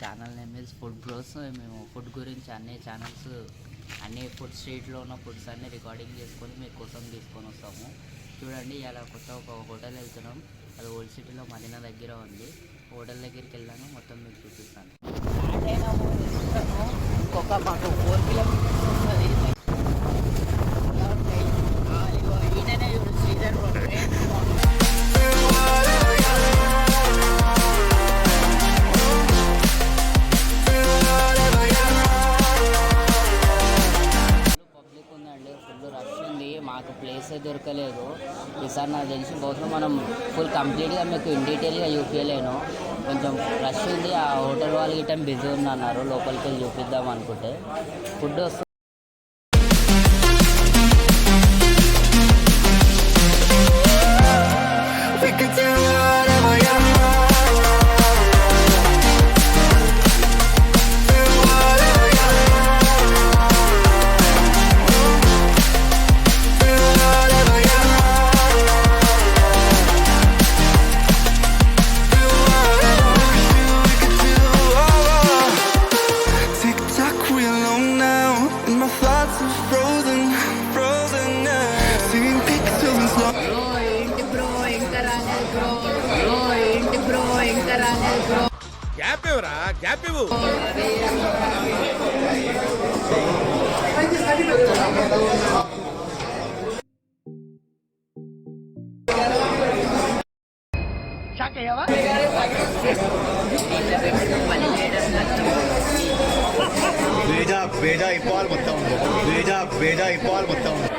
Channel name is food bros. మేము food గురించి అన్ని ఛానల్స్, అన్ని ఫుడ్ స్ట్రీట్లో ఉన్న ఫుడ్స్ అన్నీ రికార్డింగ్ చేసుకొని మీకోసం తీసుకొని వస్తాము. చూడండి, ఇలా కొత్త ఒక హోటల్ వెళ్తున్నాం. అది ఓల్డ్ సిటీలో మదీనా దగ్గర ఉంది. హోటల్ దగ్గరికి వెళ్ళాను, మొత్తం మీకు చూపిస్తాను. ఇంకొక మాకు 4 కిలోమీటర్స్ ఉంటుంది. ఈయననే చూడు శ్రీధర్ మాకు ప్లేసే దొరకలేదు. ఈసారి నాకు తెలిసి బహుశా మనం ఫుల్ కంప్లీట్గా మీకు ఇన్ డీటెయిల్గా చూపించలేను. కొంచెం రష్ ఉంది. ఆ హోటల్ వాళ్ళు గిట్ట బిజీ ఉన్నారు. లోపలికి వెళ్ళి చూపిద్దాం అనుకుంటే ఫుడ్ వస్తుంది.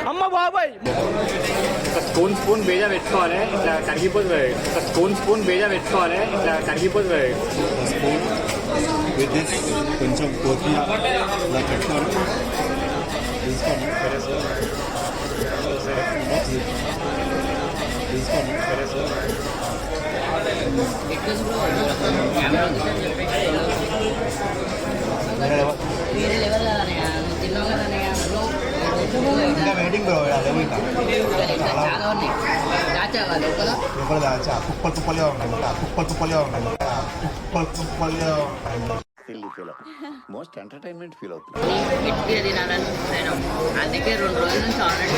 అమ్మ బాబాయ్ స్పూన్ బేజా పెట్టుకోవాలి, ఇట్లా కరిగిపోతుంది. స్పూన్ బేజా పెట్టుకోవాలి, ఇట్లా కరిగిపోతుంది. స్పూన్ కొంచెం కొత్తిమీర ఇలా పెట్టుకోవాలి. తీసుకోండి ఇంకా వెయిటింగ్ బ్రో. లోపల దాచా కుప్పలుగా ఉన్నాయి. మోస్ట్ ఎంటర్టైన్మెంట్ ఫీల్ అవుతుంది. అందుకే 2 రోజుల నుంచి ఆల్రెడీ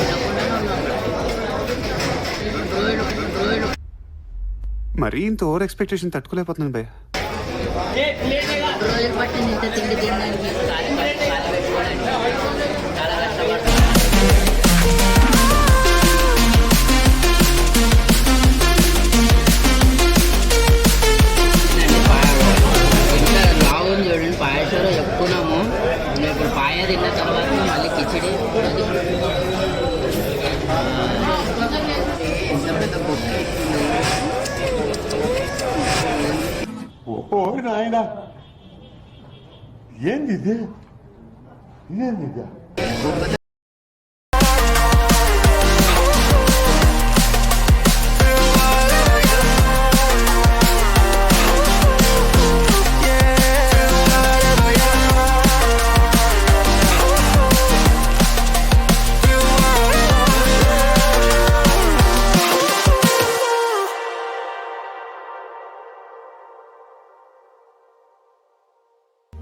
మరీ ఇంత ఓవర్ ఎక్స్పెక్టేషన్ తట్టుకోలేకపోతున్నాను భయ్య. 2 రోజులు పట్టింది ఇంత తిండి తినడానికి. చాలా కష్టపడుతుంది. చూడండి, పాయసంలో చెప్పుకున్నాము. ఇప్పుడు పాయ తిన్న తర్వాత మళ్ళీ కిచిడి. ఓ నాయనా, ఏంది ఇది?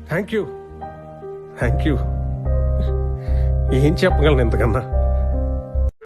థ్యాంక్ యూ ఏం చెప్పగలను ఇంతకన్నా.